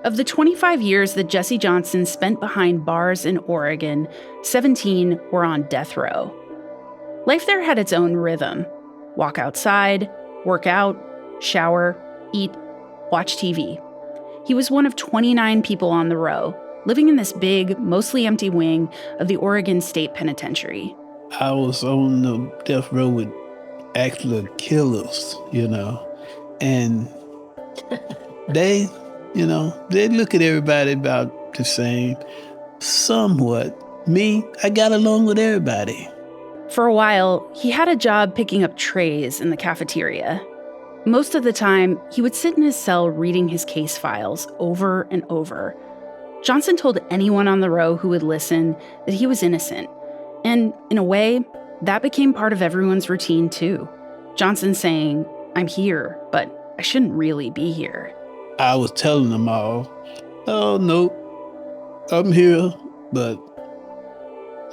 Of the 25 years that Jesse Johnson spent behind bars in Oregon, 17 were on death row. Life there had its own rhythm. Walk outside, work out, shower, eat, watch TV. He was one of 29 people on the row, living in this big, mostly empty wing of the Oregon State Penitentiary. I was on the death row with actual killers, and they look at everybody about the same, somewhat. Me, I got along with everybody. For a while, he had a job picking up trays in the cafeteria. Most of the time, he would sit in his cell reading his case files over and over. Johnson told anyone on the row who would listen that he was innocent. And in a way, that became part of everyone's routine too. Johnson saying, "I'm here, but I shouldn't really be here." I was telling them all, "Oh, nope, I'm here, but,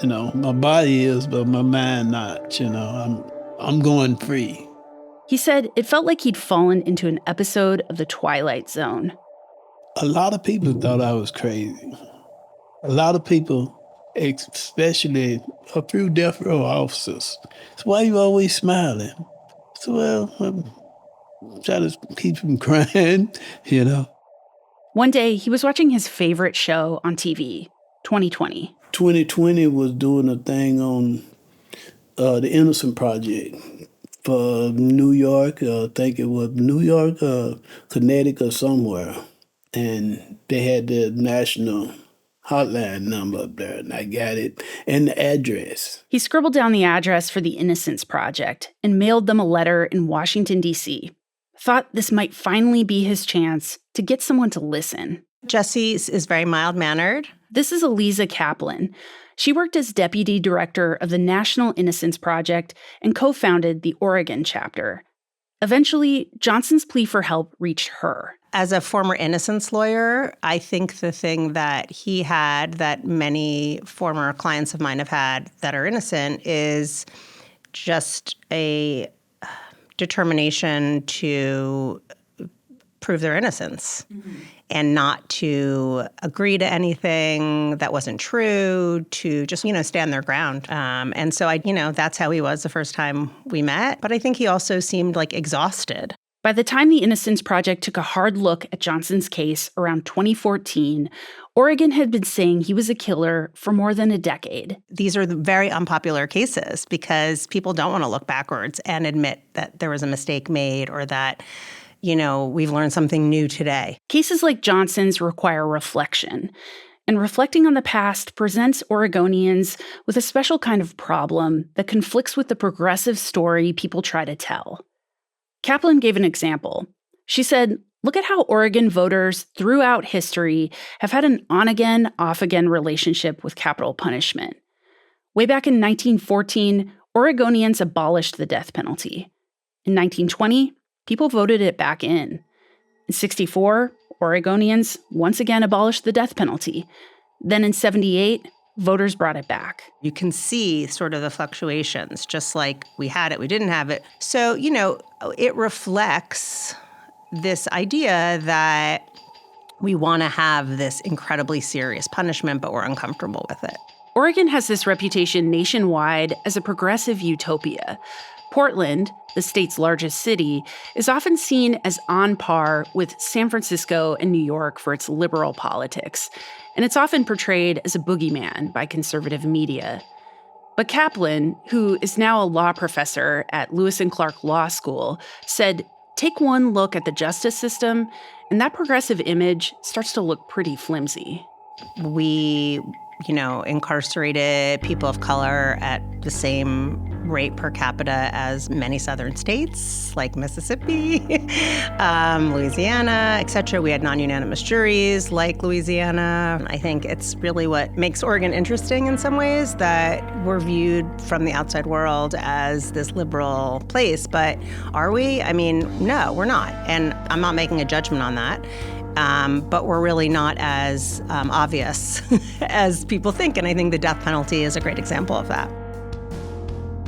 my body is, but my mind not, I'm going free." He said it felt like he'd fallen into an episode of The Twilight Zone. A lot of people thought I was crazy. A lot of people, especially a few death row officers. So why you always smiling? So, well, I'm trying to keep from crying, One day, he was watching his favorite show on TV, 2020. 2020 was doing a thing on the Innocent Project for New York. I think it was New York, Connecticut, somewhere. And they had the national hotline number up there, and I got it, and the address. He scribbled down the address for the Innocence Project and mailed them a letter in Washington, D.C. Thought this might finally be his chance to get someone to listen. Jesse is very mild-mannered. This is Eliza Kaplan. She worked as deputy director of the National Innocence Project and co-founded the Oregon chapter. Eventually, Johnson's plea for help reached her. As a former innocence lawyer, I think the thing that he had that many former clients of mine have had that are innocent is just a determination to prove their innocence and not to agree to anything that wasn't true, to just, stand their ground. And so, that's how he was the first time we met. But I think he also seemed exhausted. By the time the Innocence Project took a hard look at Johnson's case around 2014, Oregon had been saying he was a killer for more than a decade. These are the very unpopular cases because people don't want to look backwards and admit that there was a mistake made or that, we've learned something new today. Cases like Johnson's require reflection. And reflecting on the past presents Oregonians with a special kind of problem that conflicts with the progressive story people try to tell. Kaplan gave an example. She said, look at how Oregon voters throughout history have had an on-again, off-again relationship with capital punishment. Way back in 1914, Oregonians abolished the death penalty. In 1920, people voted it back in. In 1964, Oregonians once again abolished the death penalty. Then in 1978, voters brought it back. You can see sort of the fluctuations, just like we had it, we didn't have it. So, it reflects this idea that we want to have this incredibly serious punishment, but we're uncomfortable with it. Oregon has this reputation nationwide as a progressive utopia. Portland, the state's largest city, is often seen as on par with San Francisco and New York for its liberal politics, and it's often portrayed as a boogeyman by conservative media. But Kaplan, who is now a law professor at Lewis and Clark Law School, said, take one look at the justice system, and that progressive image starts to look pretty flimsy. We, incarcerated people of color at the same rate per capita as many southern states like Mississippi, Louisiana, et cetera. We had non-unanimous juries like Louisiana. I think it's really what makes Oregon interesting in some ways, that we're viewed from the outside world as this liberal place. But are we? No, we're not. And I'm not making a judgment on that. But we're really not as obvious as people think. And I think the death penalty is a great example of that.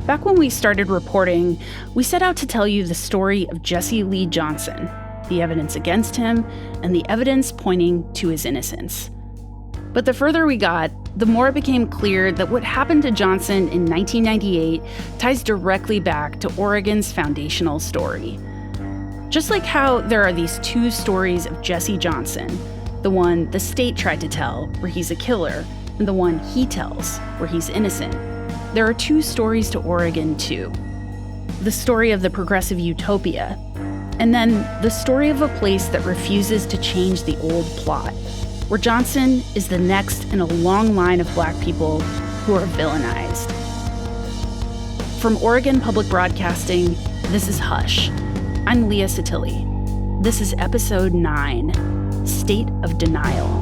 Back when we started reporting, we set out to tell you the story of Jesse Lee Johnson. the evidence against him, and the evidence pointing to his innocence. But the further we got, the more it became clear that what happened to Johnson in 1998 ties directly back to Oregon's foundational story. Just like how there are these two stories of Jesse Johnson, the one the state tried to tell, where he's a killer, and the one he tells, where he's innocent, there are two stories to Oregon, too. The story of the progressive utopia, and then the story of a place that refuses to change the old plot, where Johnson is the next in a long line of Black people who are villainized. From Oregon Public Broadcasting, this is Hush. I'm Leah Satilli. This is Episode 9, State of Denial.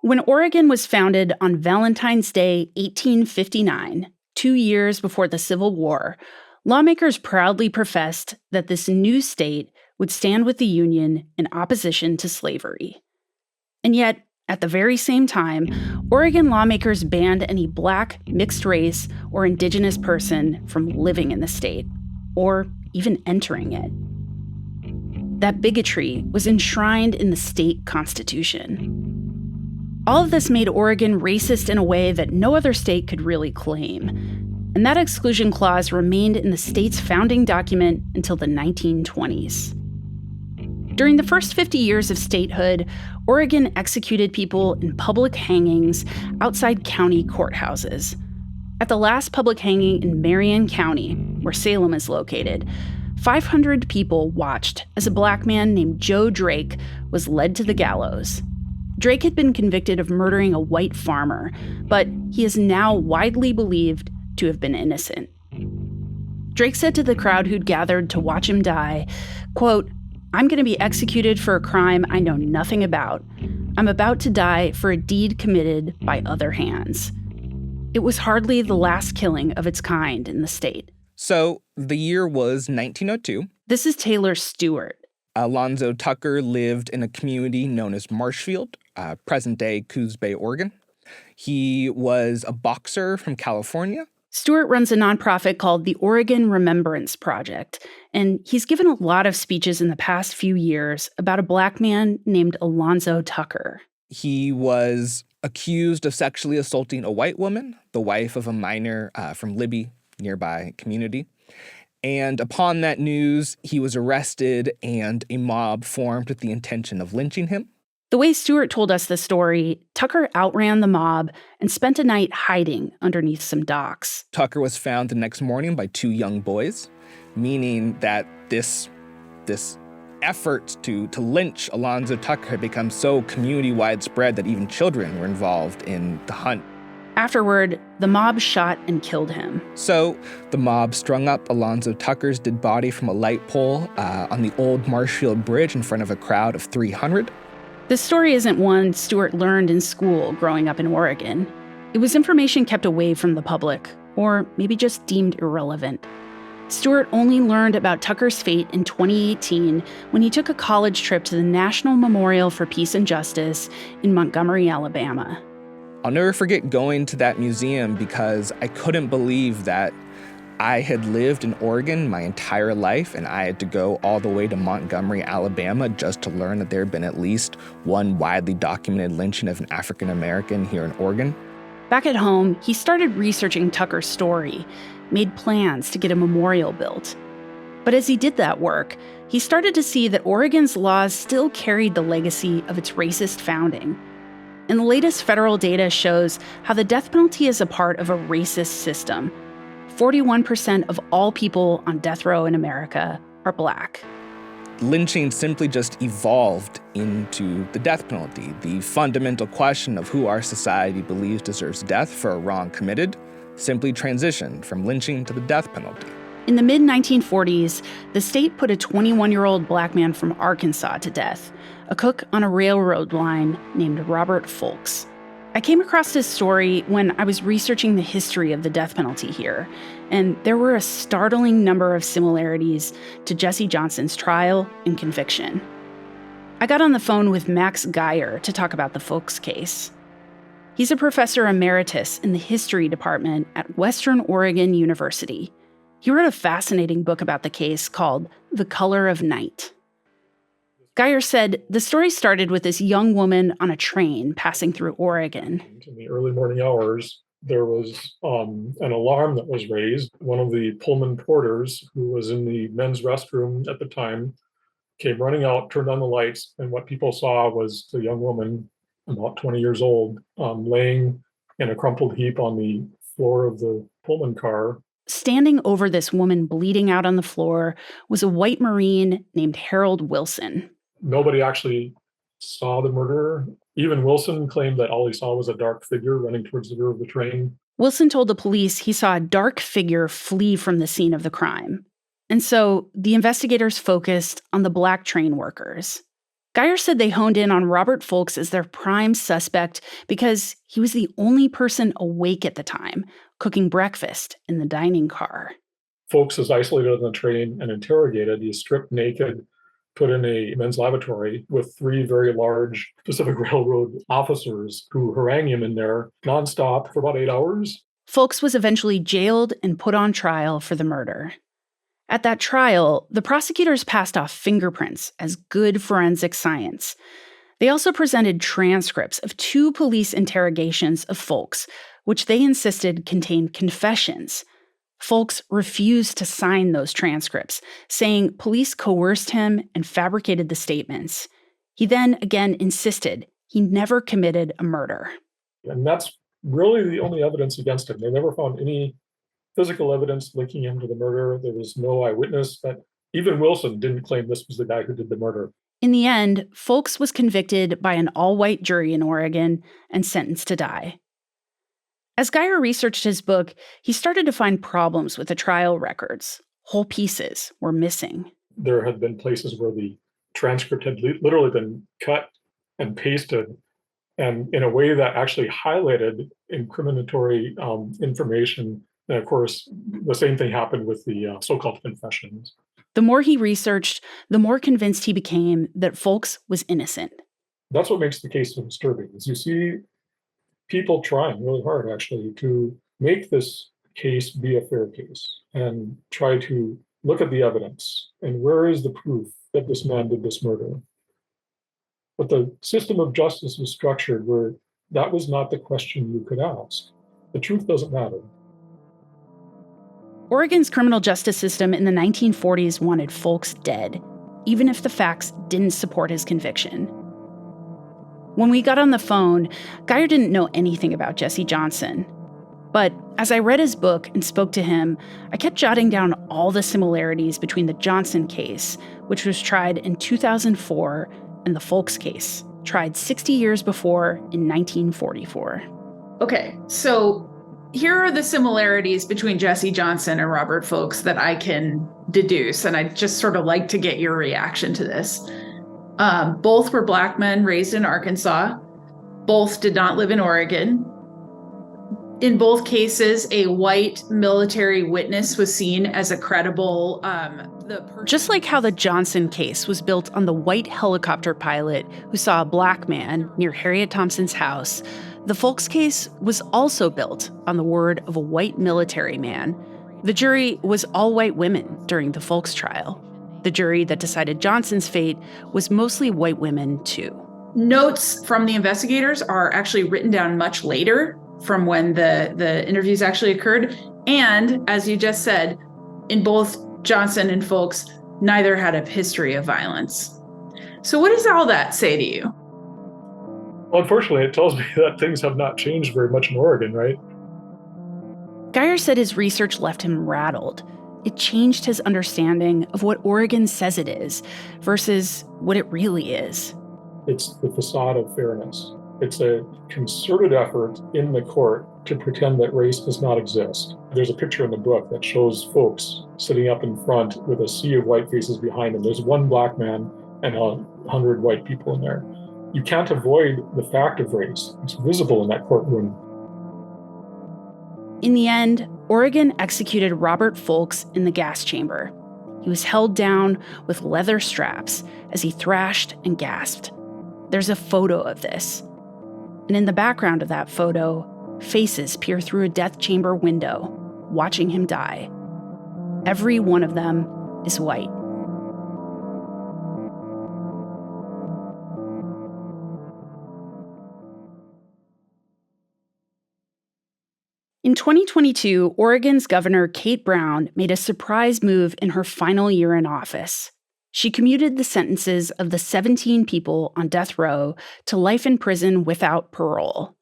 When Oregon was founded on Valentine's Day, 1859, 2 years before the Civil War, lawmakers proudly professed that this new state would stand with the Union in opposition to slavery. And yet, at the very same time, Oregon lawmakers banned any Black, mixed race, or indigenous person from living in the state, or even entering it. That bigotry was enshrined in the state constitution. All of this made Oregon racist in a way that no other state could really claim, and that exclusion clause remained in the state's founding document until the 1920s. During the first 50 years of statehood, Oregon executed people in public hangings outside county courthouses. At the last public hanging in Marion County, where Salem is located, 500 people watched as a Black man named Joe Drake was led to the gallows. Drake had been convicted of murdering a white farmer, but he is now widely believed to have been innocent. Drake said to the crowd who'd gathered to watch him die, quote, "I'm going to be executed for a crime I know nothing about. I'm about to die for a deed committed by other hands." It was hardly the last killing of its kind in the state. So the year was 1902. This is Taylor Stewart. Alonzo Tucker lived in a community known as Marshfield, present-day Coos Bay, Oregon. He was a boxer from California. Stewart runs a nonprofit called the Oregon Remembrance Project, and he's given a lot of speeches in the past few years about a Black man named Alonzo Tucker. He was accused of sexually assaulting a white woman, the wife of a miner from Libby, nearby community. And upon that news, he was arrested and a mob formed with the intention of lynching him. The way Stewart told us the story, Tucker outran the mob and spent a night hiding underneath some docks. Tucker was found the next morning by two young boys, meaning that this effort to lynch Alonzo Tucker had become so community-wide spread that even children were involved in the hunt. Afterward, the mob shot and killed him. So the mob strung up Alonzo Tucker's dead body from a light pole on the old Marshfield Bridge in front of a crowd of 300. This story isn't one Stewart learned in school growing up in Oregon. It was information kept away from the public, or maybe just deemed irrelevant. Stewart only learned about Tucker's fate in 2018 when he took a college trip to the National Memorial for Peace and Justice in Montgomery, Alabama. I'll never forget going to that museum because I couldn't believe that I had lived in Oregon my entire life and I had to go all the way to Montgomery, Alabama just to learn that there had been at least one widely documented lynching of an African American here in Oregon. Back at home, he started researching Tucker's story, made plans to get a memorial built. But as he did that work, he started to see that Oregon's laws still carried the legacy of its racist founding. And the latest federal data shows how the death penalty is a part of a racist system. 41% of all people on death row in America are Black. Lynching simply just evolved into the death penalty. The fundamental question of who our society believes deserves death for a wrong committed simply transitioned from lynching to the death penalty. In the mid-1940s, the state put a 21-year-old Black man from Arkansas to death, a cook on a railroad line named Robert Folks. I came across this story when I was researching the history of the death penalty here, and there were a startling number of similarities to Jesse Johnson's trial and conviction. I got on the phone with Max Geyer to talk about the Folks case. He's a professor emeritus in the history department at Western Oregon University. He wrote a fascinating book about the case called The Color of Night. Geyer said the story started with this young woman on a train passing through Oregon. In the early morning hours, there was an alarm that was raised. One of the Pullman porters, who was in the men's restroom at the time, came running out, turned on the lights, and what people saw was a young woman, about 20 years old, laying in a crumpled heap on the floor of the Pullman car. Standing over this woman bleeding out on the floor was a white Marine named Harold Wilson. Nobody actually saw the murderer. Even Wilson claimed that all he saw was a dark figure running towards the rear of the train. Wilson told the police he saw a dark figure flee from the scene of the crime. And so the investigators focused on the black train workers. Geyer said they honed in on Robert Folks as their prime suspect because he was the only person awake at the time, cooking breakfast in the dining car. Folks is isolated on the train and interrogated. He's stripped naked, put in a men's lavatory with 3 very large Pacific Railroad officers who harangue him in there nonstop for about 8 hours. Folks was eventually jailed and put on trial for the murder. At that trial, the prosecutors passed off fingerprints as good forensic science. They also presented transcripts of 2 police interrogations of Folks, which they insisted contained confessions. Folks refused to sign those transcripts, saying police coerced him and fabricated the statements. He then again insisted he never committed a murder. And that's really the only evidence against him. They never found any physical evidence linking him to the murder. There was no eyewitness. That even Wilson didn't claim this was the guy who did the murder. In the end, Folks was convicted by an all-white jury in Oregon and sentenced to die. As Geyer researched his book, he started to find problems with the trial records. Whole pieces were missing. There had been places where the transcript had literally been cut and pasted, and in a way that actually highlighted incriminatory information. And of course, the same thing happened with the so-called confessions. The more he researched, the more convinced he became that Folks was innocent. That's what makes the case so disturbing, is you see people trying really hard, actually, to make this case be a fair case and try to look at the evidence and where is the proof that this man did this murder. But the system of justice was structured where that was not the question you could ask. The truth doesn't matter. Oregon's criminal justice system in the 1940s wanted Folks dead, even if the facts didn't support his conviction. When we got on the phone, Geyer didn't know anything about Jesse Johnson. But as I read his book and spoke to him, I kept jotting down all the similarities between the Johnson case, which was tried in 2004, and the Folks case, tried 60 years before in 1944. Okay, so here are the similarities between Jesse Johnson and Robert Folks that I can deduce, and I'd just sort of like to get your reaction to this. Both were Black men raised in Arkansas. Both did not live in Oregon. In both cases, a white military witness was seen as a credible. Just like how the Johnson case was built on the white helicopter pilot who saw a Black man near Harriet Thompson's house, the Folks case was also built on the word of a white military man. The jury was all white women during the Folks trial. The jury that decided Johnson's fate was mostly white women, too. Notes from the investigators are actually written down much later from when the interviews actually occurred. And as you just said, in both Johnson and Folks, neither had a history of violence. So what does all that say to you? Well, unfortunately, it tells me that things have not changed very much in Oregon, right? Geyer said his research left him rattled. It changed his understanding of what Oregon says it is versus what it really is. It's the facade of fairness. It's a concerted effort in the court to pretend that race does not exist. There's a picture in the book that shows Folks sitting up in front with a sea of white faces behind him. There's one Black man and 100 white people in there. You can't avoid the fact of race. It's visible in that courtroom. In the end, Oregon executed Robert Folks in the gas chamber. He was held down with leather straps as he thrashed and gasped. There's a photo of this. And in the background of that photo, faces peer through a death chamber window, watching him die. Every one of them is white. In 2022, Oregon's Governor Kate Brown made a surprise move in her final year in office. She commuted the sentences of the 17 people on death row to life in prison without parole.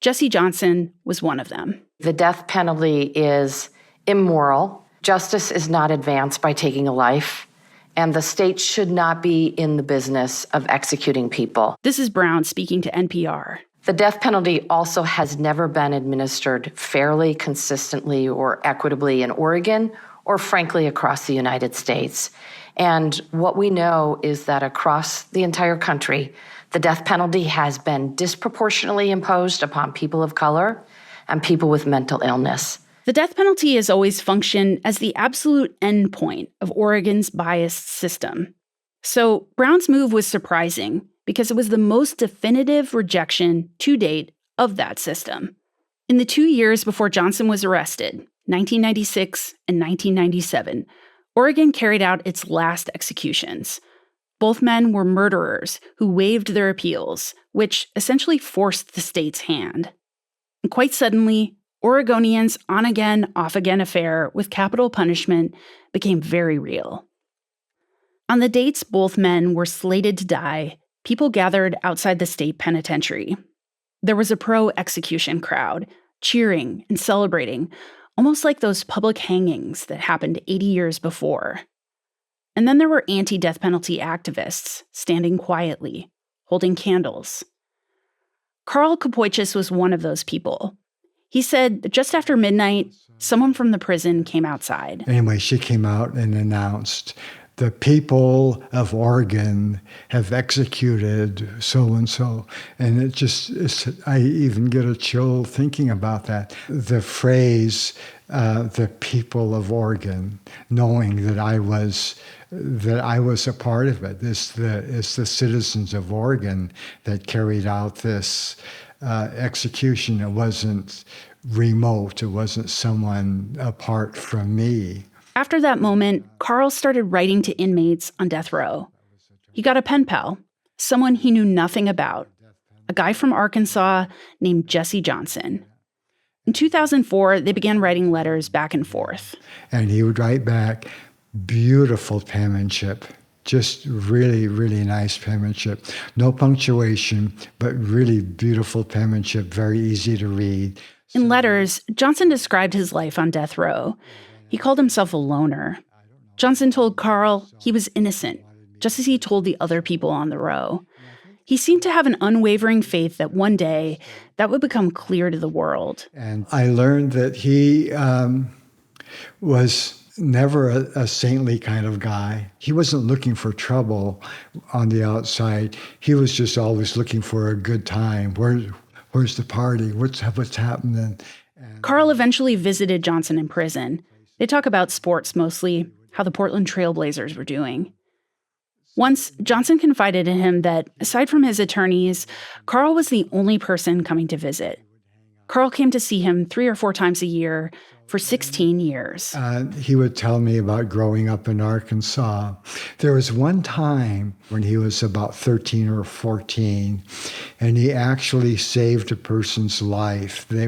Jesse Johnson was one of them. The death penalty is immoral. Justice is not advanced by taking a life, and the state should not be in the business of executing people. This is Brown speaking to NPR. The death penalty also has never been administered fairly, consistently, or equitably in Oregon, or frankly, across the United States. And what we know is that across the entire country, the death penalty has been disproportionately imposed upon people of color and people with mental illness. The death penalty has always functioned as the absolute endpoint of Oregon's biased system. So Brown's move was surprising because it was the most definitive rejection to date of that system. In the 2 years before Johnson was arrested, 1996 and 1997, Oregon carried out its last executions. Both men were murderers who waived their appeals, which essentially forced the state's hand. And quite suddenly, Oregonians' on-again, off-again affair with capital punishment became very real. On the dates both men were slated to die, people gathered outside the state penitentiary. There was a pro-execution crowd, cheering and celebrating, almost like those public hangings that happened 80 years before. And then there were anti-death penalty activists standing quietly, holding candles. Carl Kapoichis was one of those people. He said that just after midnight, someone from the prison came outside. Anyway, she came out and announced, the people of Oregon have executed so-and-so. And I even get a chill thinking about that. The phrase, the people of Oregon, knowing that I was a part of it. It's the citizens of Oregon that carried out this execution. It wasn't remote. It wasn't someone apart from me. After that moment, Carl started writing to inmates on death row. He got a pen pal, someone he knew nothing about, a guy from Arkansas named Jesse Johnson. In 2004, they began writing letters back and forth. And he would write back, beautiful penmanship, just really, really nice penmanship. No punctuation, but really beautiful penmanship, very easy to read. In letters, Johnson described his life on death row. He called himself a loner. Johnson told Carl he was innocent, just as he told the other people on the row. He seemed to have an unwavering faith that one day that would become clear to the world. And I learned that he was never a saintly kind of guy. He wasn't looking for trouble on the outside. He was just always looking for a good time. Where's the party? What's happening? Carl eventually visited Johnson in prison. They talk about sports mostly, how the Portland Trail Blazers were doing. Once, Johnson confided in him that, aside from his attorneys, Carl was the only person coming to visit. Carl came to see him 3 or 4 times a year for 16 years. He would tell me about growing up in Arkansas. There was one time when he was about 13 or 14, and he actually saved a person's life. They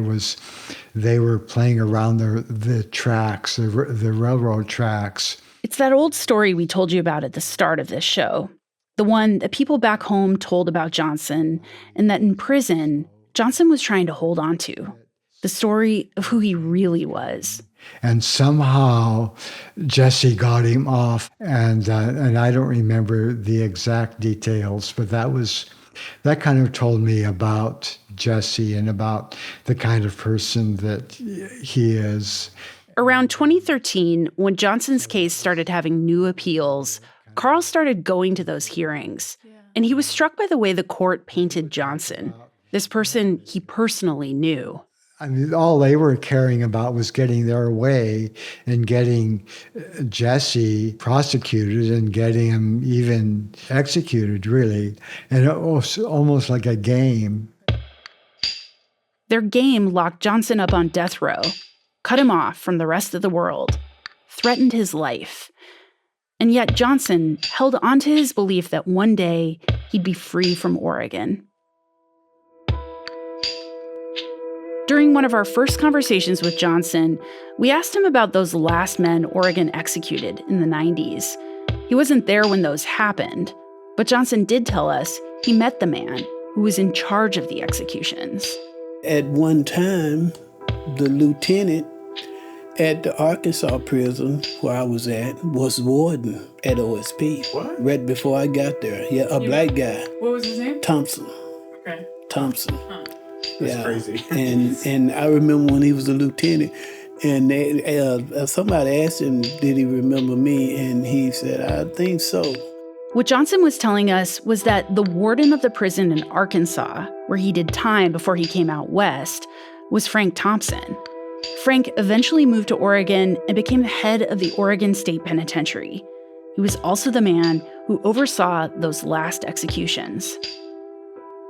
were playing around the tracks, the railroad tracks. It's that old story we told you about at the start of this show. The one that people back home told about Johnson, and that in prison, Johnson was trying to hold on to. The story of who he really was. And somehow Jesse got him off, and I don't remember the exact details, but that kind of told me about Jesse and about the kind of person that he is. Around 2013, when Johnson's case started having new appeals, Carl started going to those hearings, and he was struck by the way the court painted Johnson, this person he personally knew. I mean, all they were caring about was getting their way and getting Jesse prosecuted and getting him even executed, really. And it was almost like a game. Their game locked Johnson up on death row, cut him off from the rest of the world, threatened his life. And yet Johnson held onto his belief that one day he'd be free from Oregon. During one of our first conversations with Johnson, we asked him about those last men Oregon executed in the 90s. He wasn't there when those happened, but Johnson did tell us he met the man who was in charge of the executions. At one time, the lieutenant at the Arkansas prison where I was at was warden at OSP. What? Right before I got there. Yeah, a black guy. What was his name? Thompson. Okay. Thompson. Huh. That's crazy. and I remember when he was a lieutenant, and somebody asked him, did he remember me? And he said, I think so. What Johnson was telling us was that the warden of the prison in Arkansas, where he did time before he came out west, was Frank Thompson. Frank eventually moved to Oregon and became the head of the Oregon State Penitentiary. He was also the man who oversaw those last executions.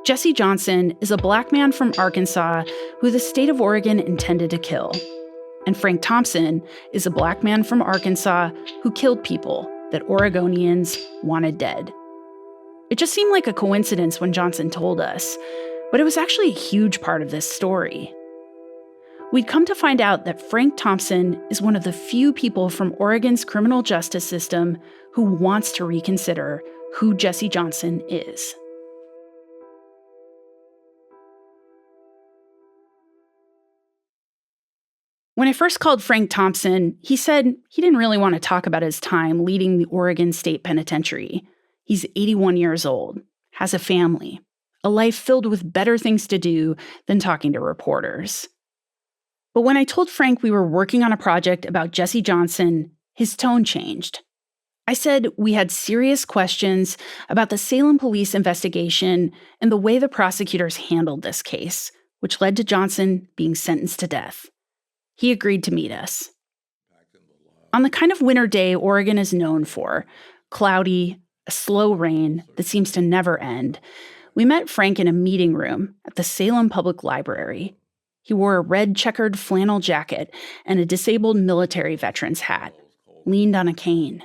Jesse Johnson is a black man from Arkansas who the state of Oregon intended to kill. And Frank Thompson is a black man from Arkansas who killed people that Oregonians wanted dead. It just seemed like a coincidence when Johnson told us, but it was actually a huge part of this story. We'd come to find out that Frank Thompson is one of the few people from Oregon's criminal justice system who wants to reconsider who Jesse Johnson is. When I first called Frank Thompson, he said he didn't really want to talk about his time leading the Oregon State Penitentiary. He's 81 years old, has a family, a life filled with better things to do than talking to reporters. But when I told Frank we were working on a project about Jesse Johnson, his tone changed. I said we had serious questions about the Salem police investigation and the way the prosecutors handled this case, which led to Johnson being sentenced to death. He agreed to meet us. On the kind of winter day Oregon is known for, cloudy, a slow rain that seems to never end, we met Frank in a meeting room at the Salem Public Library. He wore a red checkered flannel jacket and a disabled military veteran's hat, leaned on a cane.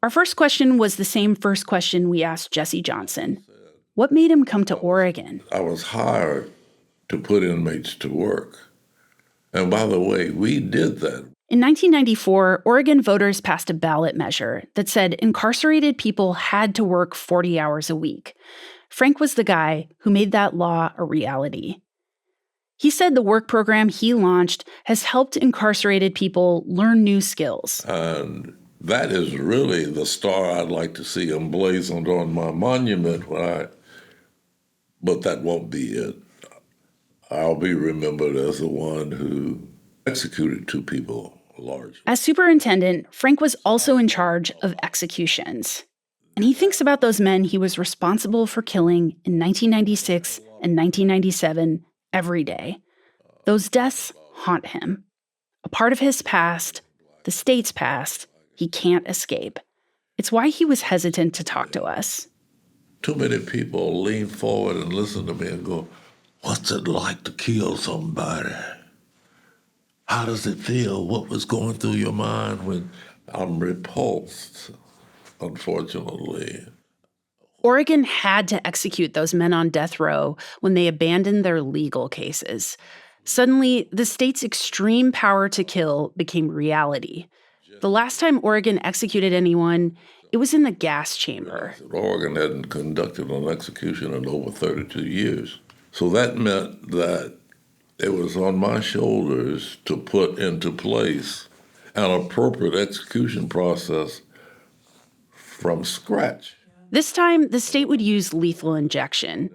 Our first question was the same first question we asked Jesse Johnson. What made him come to Oregon? I was hired to put inmates to work. And by the way, we did that. In 1994, Oregon voters passed a ballot measure that said incarcerated people had to work 40 hours a week. Frank was the guy who made that law a reality. He said the work program he launched has helped incarcerated people learn new skills. And that is really the star I'd like to see emblazoned on my monument but that won't be it. I'll be remembered as the one who executed 2 people largely. As superintendent, Frank was also in charge of executions. And he thinks about those men he was responsible for killing in 1996 and 1997 every day. Those deaths haunt him. A part of his past, the state's past, he can't escape. It's why he was hesitant to talk to us. Too many people lean forward and listen to me and go, what's it like to kill somebody? How does it feel? What was going through your mind? When I'm repulsed, unfortunately. Oregon had to execute those men on death row when they abandoned their legal cases. Suddenly, the state's extreme power to kill became reality. The last time Oregon executed anyone, it was in the gas chamber. Oregon hadn't conducted an execution in over 32 years. So that meant that it was on my shoulders to put into place an appropriate execution process from scratch. This time, the state would use lethal injection.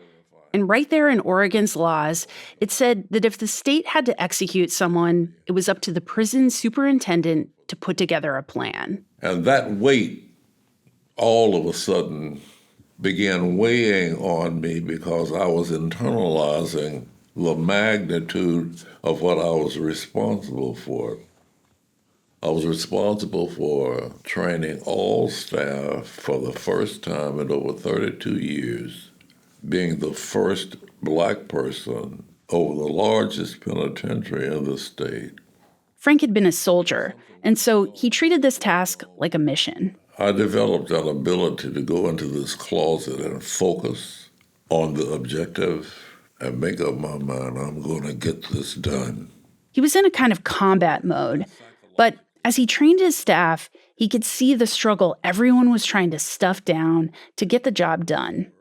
And right there in Oregon's laws, it said that if the state had to execute someone, it was up to the prison superintendent to put together a plan. And that weight all of a sudden began weighing on me because I was internalizing the magnitude of what I was responsible for. I was responsible for training all staff for the first time in over 32 years, being the first black person over the largest penitentiary in the state. Frank had been a soldier, and so he treated this task like a mission. I developed an ability to go into this closet and focus on the objective and make up my mind, I'm going to get this done. He was in a kind of combat mode, but as he trained his staff, he could see the struggle everyone was trying to stuff down to get the job done.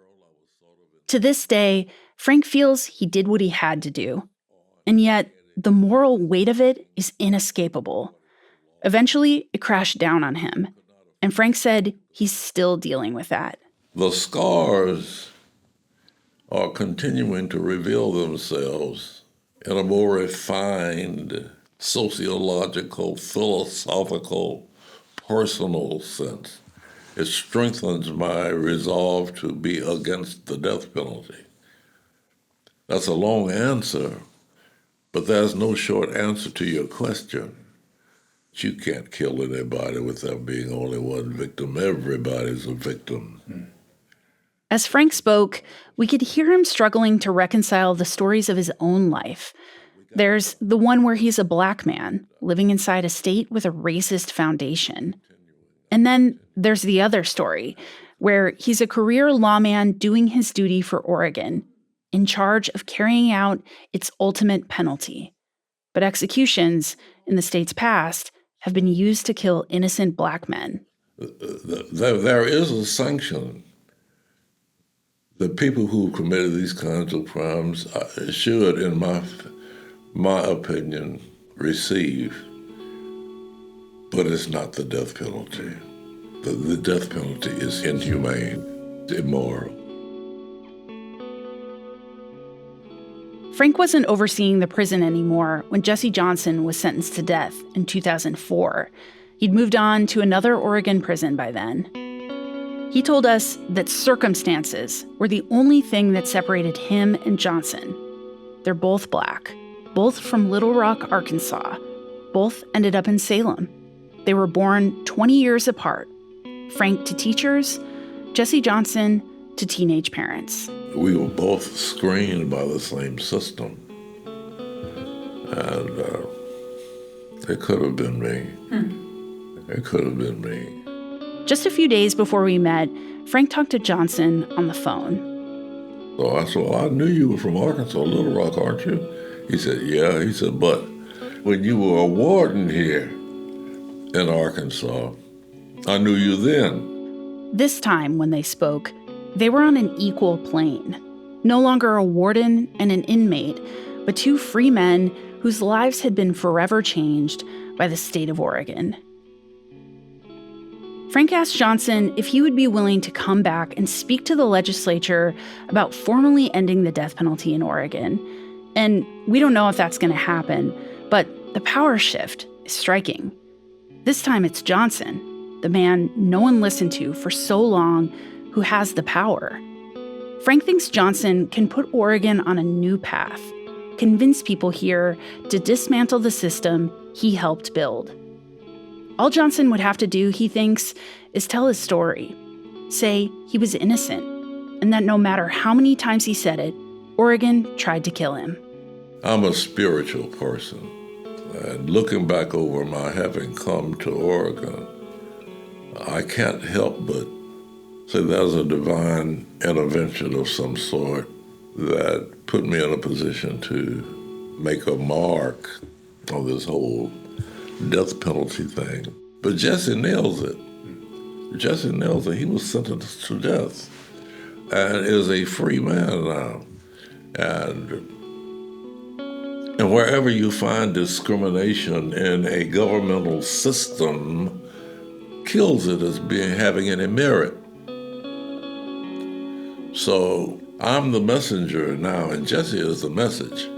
To this day, Frank feels he did what he had to do, and yet the moral weight of it is inescapable. Eventually, it crashed down on him, and Frank said he's still dealing with that. The scars are continuing to reveal themselves in a more refined, sociological, philosophical, personal sense. It strengthens my resolve to be against the death penalty. That's a long answer, but there's no short answer to your question. You can't kill anybody without being only one victim. Everybody's a victim. As Frank spoke, we could hear him struggling to reconcile the stories of his own life. There's the one where he's a black man living inside a state with a racist foundation. And then there's the other story, where he's a career lawman doing his duty for Oregon, in charge of carrying out its ultimate penalty. But executions in the state's past have been used to kill innocent black men. There is a sanction. The people who committed these kinds of crimes should, in my opinion, receive. But it's not the death penalty. The death penalty is inhumane, immoral. Frank wasn't overseeing the prison anymore when Jesse Johnson was sentenced to death in 2004. He'd moved on to another Oregon prison by then. He told us that circumstances were the only thing that separated him and Johnson. They're both black, both from Little Rock, Arkansas. Both ended up in Salem. They were born 20 years apart. Frank to teachers, Jesse Johnson to teenage parents. We were both screened by the same system. And it could have been me. It could have been me. Just a few days before we met, Frank talked to Johnson on the phone. So I said, well, I knew you were from Arkansas, Little Rock, aren't you? He said, yeah. He said, but when you were a warden here in Arkansas, I knew you then. This time when they spoke, they were on an equal plane. No longer a warden and an inmate, but two free men whose lives had been forever changed by the state of Oregon. Frank asked Johnson if he would be willing to come back and speak to the legislature about formally ending the death penalty in Oregon. And we don't know if that's going to happen, but the power shift is striking. This time it's Johnson, the man no one listened to for so long, who has the power. Frank thinks Johnson can put Oregon on a new path, convince people here to dismantle the system he helped build. All Johnson would have to do, he thinks, is tell his story. Say he was innocent, and that no matter how many times he said it, Oregon tried to kill him. I'm a spiritual person, and looking back over my having come to Oregon, I can't help but say there's a divine intervention of some sort that put me in a position to make a mark on this whole death penalty thing. But Jesse nails it. Jesse nails it. He was sentenced to death and is a free man now. And wherever you find discrimination in a governmental system, kills it as having any merit. So I'm the messenger now, and Jesse is the message.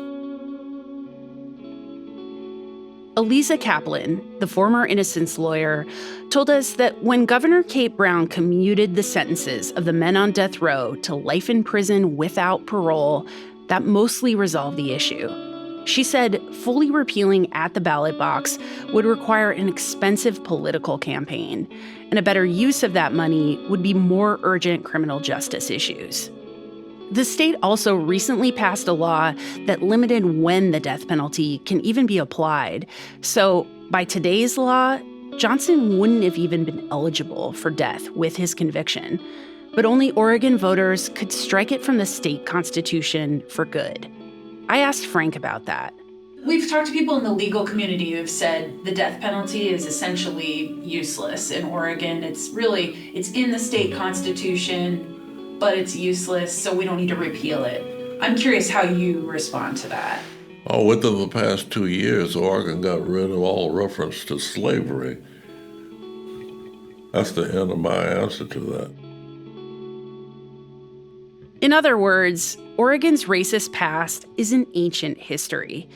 Eliza Kaplan, the former innocence lawyer, told us that when Governor Kate Brown commuted the sentences of the men on death row to life in prison without parole, that mostly resolved the issue. She said fully repealing at the ballot box would require an expensive political campaign, and a better use of that money would be more urgent criminal justice issues. The state also recently passed a law that limited when the death penalty can even be applied. So, by today's law, Johnson wouldn't have even been eligible for death with his conviction. But only Oregon voters could strike it from the state constitution for good. I asked Frank about that. We've talked to people in the legal community who have said the death penalty is essentially useless in Oregon. It's in the state constitution, but it's useless, so we don't need to repeal it. I'm curious how you respond to that. Oh, within the past 2 years, Oregon got rid of all reference to slavery. That's the end of my answer to that. In other words, Oregon's racist past is an ancient history.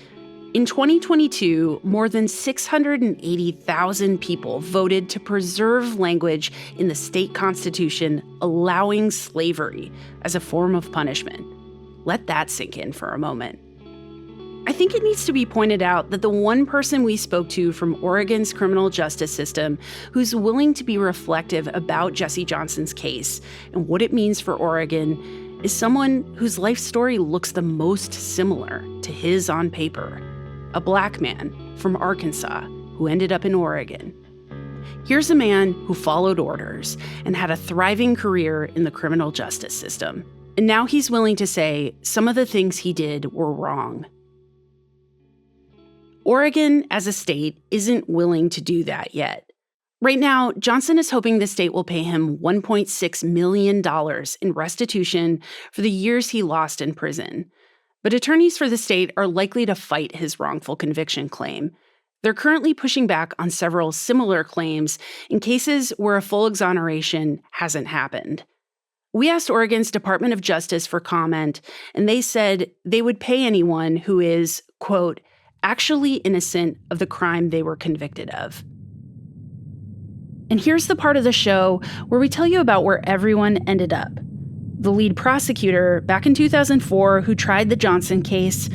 In 2022, more than 680,000 people voted to preserve language in the state constitution allowing slavery as a form of punishment. Let that sink in for a moment. I think it needs to be pointed out that the one person we spoke to from Oregon's criminal justice system who's willing to be reflective about Jesse Johnson's case and what it means for Oregon is someone whose life story looks the most similar to his on paper. A Black man from Arkansas who ended up in Oregon. Here's a man who followed orders and had a thriving career in the criminal justice system. And now he's willing to say some of the things he did were wrong. Oregon, as a state, isn't willing to do that yet. Right now, Johnson is hoping the state will pay him $1.6 million in restitution for the years he lost in prison. But attorneys for the state are likely to fight his wrongful conviction claim. They're currently pushing back on several similar claims in cases where a full exoneration hasn't happened. We asked Oregon's Department of Justice for comment, and they said they would pay anyone who is, quote, actually innocent of the crime they were convicted of. And here's the part of the show where we tell you about where everyone ended up. The lead prosecutor, back in 2004, who tried the Johnson case,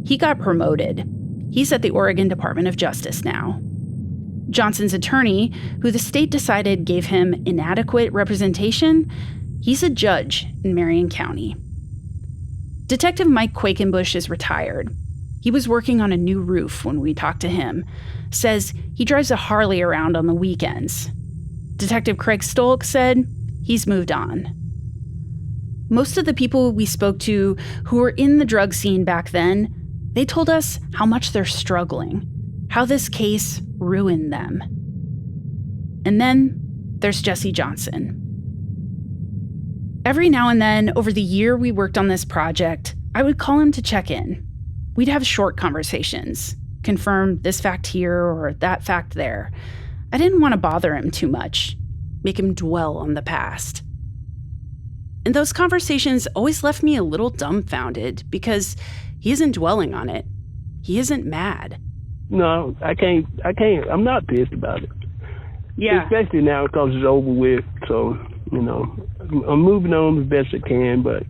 he got promoted. He's at the Oregon Department of Justice now. Johnson's attorney, who the state decided gave him inadequate representation, he's a judge in Marion County. Detective Mike Quakenbush is retired. He was working on a new roof when we talked to him. Says he drives a Harley around on the weekends. Detective Craig Stolk said he's moved on. Most of the people we spoke to who were in the drug scene back then, they told us how much they're struggling, how this case ruined them. And then there's Jesse Johnson. Every now and then, over the year we worked on this project, I would call him to check in. We'd have short conversations, confirm this fact here or that fact there. I didn't want to bother him too much, make him dwell on the past. And those conversations always left me a little dumbfounded because he isn't dwelling on it. He isn't mad. No, I can't. I'm not pissed about it. Yeah. Especially now because it's over with. So, I'm moving on as best I can, but.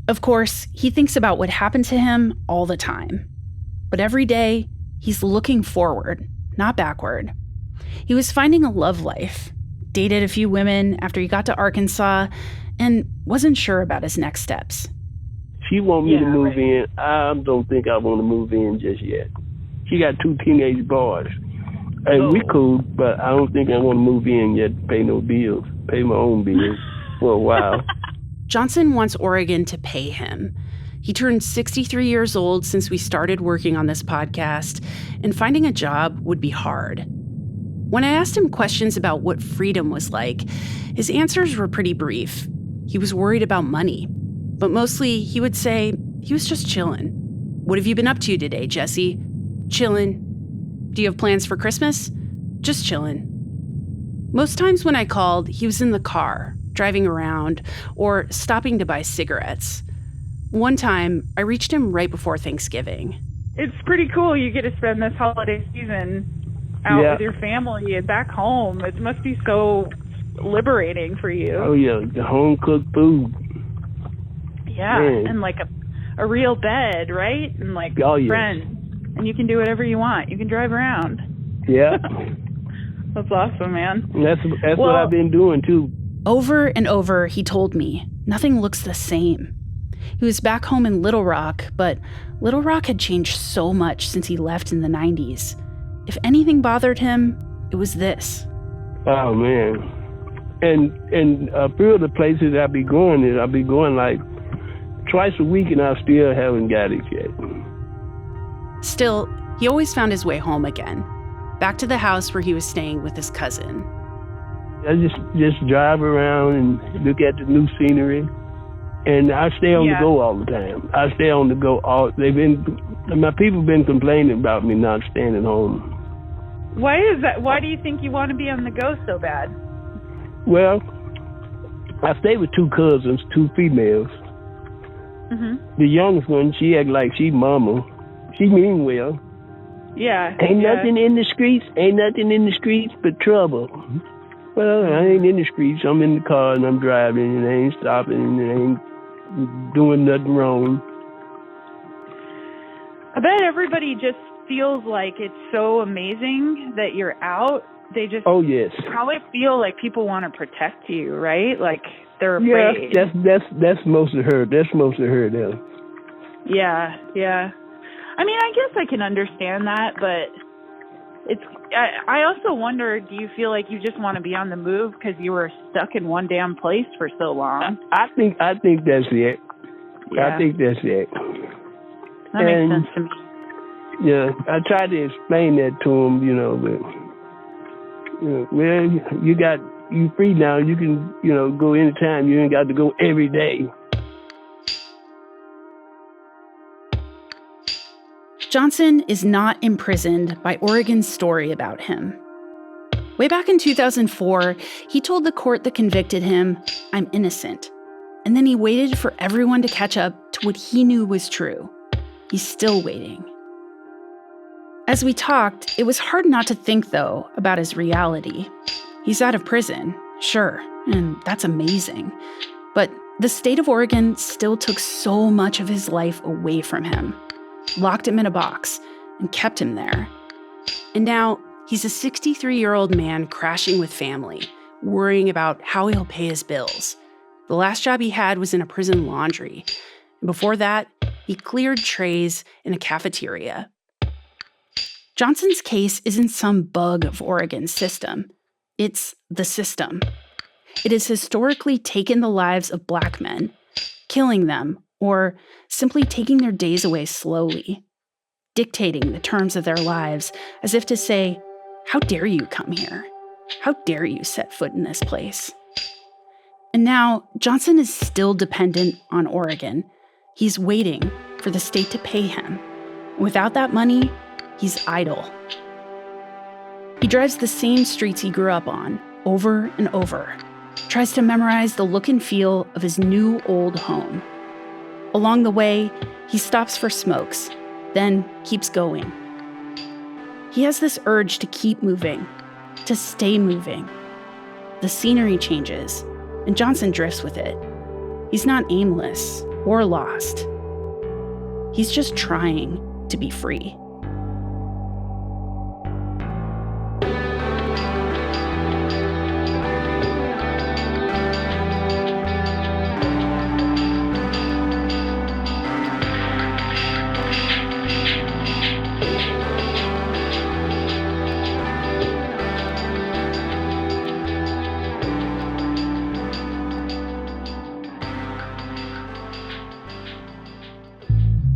Of course, he thinks about what happened to him all the time. But every day, he's looking forward, not backward. He was finding a love life, dated a few women after he got to Arkansas, and wasn't sure about his next steps. She want me to move in. I don't think I want to move in just yet. She got 2 teenage boys. And we cool, but I don't think I want to move in yet to pay no bills, pay my own bills for a while. Johnson wants Oregon to pay him. He turned 63 years old since we started working on this podcast, and finding a job would be hard. When I asked him questions about what freedom was like, his answers were pretty brief. He was worried about money, but mostly he would say he was just chillin'. What have you been up to today, Jesse? Chillin'. Do you have plans for Christmas? Just chillin'. Most times when I called, he was in the car, driving around, or stopping to buy cigarettes. One time, I reached him right before Thanksgiving. It's pretty cool you get to spend this holiday season out with your family and back home. It must be so liberating for you. Oh, yeah, the home-cooked food. Yeah, man. And like a real bed, right? And like friends. And you can do whatever you want. You can drive around. Yeah. That's awesome, man. That's what I've been doing, too. Over and over, he told me, nothing looks the same. He was back home in Little Rock, but Little Rock had changed so much since he left in the 90s. If anything bothered him, it was this. Oh, man. And a few of the places I'll be going like twice a week, and I still haven't got it yet. Still, he always found his way home again, back to the house where he was staying with his cousin. I just drive around and look at the new scenery, and I stay on the go all the time. I stay on the go my people been complaining about me not staying at home. Why is that? Why do you think you want to be on the go so bad? Well, I stay with two cousins, two females. Mm-hmm. The youngest one, she act like she mama. She mean well. Yeah. Ain't nothing in the streets but trouble. Well, I ain't in the streets. I'm in the car and I'm driving and I ain't stopping and I ain't doing nothing wrong. I bet everybody just feels like it's so amazing that you're out. They just probably feel like people want to protect you, right? Like they're afraid. Yeah, that's most of her. That's most of her though. Yeah. I mean, I guess I can understand that, but I also wonder, do you feel like you just want to be on the move because you were stuck in one damn place for so long? I think that's it. Yeah. I think that's it. That makes sense to me. Yeah, I tried to explain that to him, but well, you free now. You can, go anytime. You ain't got to go every day. Johnson is not imprisoned by Oregon's story about him. Way back in 2004, he told the court that convicted him, "I'm innocent." And then he waited for everyone to catch up to what he knew was true. He's still waiting. As we talked, it was hard not to think, though, about his reality. He's out of prison, sure, and that's amazing. But the state of Oregon still took so much of his life away from him, locked him in a box, and kept him there. And now he's a 63-year-old man crashing with family, worrying about how he'll pay his bills. The last job he had was in a prison laundry. And before that, he cleared trays in a cafeteria. Johnson's case isn't some bug of Oregon's system. It's the system. It has historically taken the lives of Black men, killing them, or simply taking their days away slowly, dictating the terms of their lives as if to say, "How dare you come here? How dare you set foot in this place?" And now, Johnson is still dependent on Oregon. He's waiting for the state to pay him. Without that money, he's idle. He drives the same streets he grew up on, over and over, tries to memorize the look and feel of his new old home. Along the way, he stops for smokes, then keeps going. He has this urge to keep moving, to stay moving. The scenery changes, and Johnson drifts with it. He's not aimless or lost. He's just trying to be free.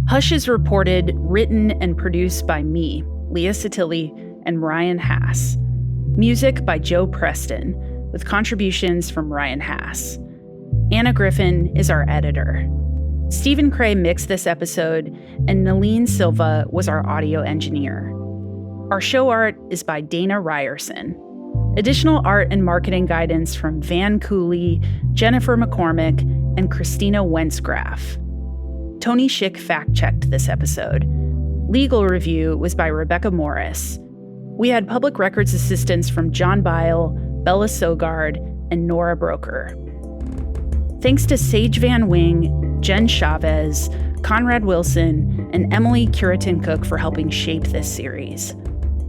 Hush is reported, written, and produced by me, Leah Satilli, and Ryan Hass. Music by Joe Preston, with contributions from Ryan Hass. Anna Griffin is our editor. Stephen Cray mixed this episode, and Nalene Silva was our audio engineer. Our show art is by Dana Ryerson. Additional art and marketing guidance from Van Cooley, Jennifer McCormick, and Christina Wentzgraff. Tony Schick fact-checked this episode. Legal review was by Rebecca Morris. We had public records assistance from John Bile, Bella Sogard, and Nora Broker. Thanks to Sage Van Wing, Jen Chavez, Conrad Wilson, and Emily Curitin-Cook for helping shape this series.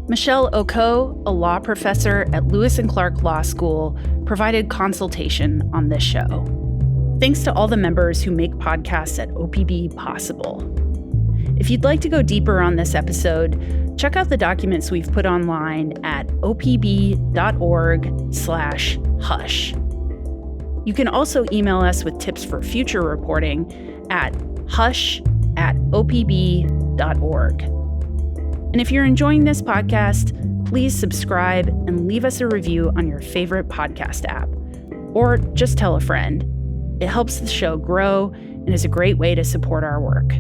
Michelle Oko, a law professor at Lewis and Clark Law School, provided consultation on this show. Thanks to all the members who make podcasts at OPB possible. If you'd like to go deeper on this episode, check out the documents we've put online at opb.org/hush. You can also email us with tips for future reporting at hush@opb.org. And if you're enjoying this podcast, please subscribe and leave us a review on your favorite podcast app. Or just tell a friend. It helps the show grow and is a great way to support our work.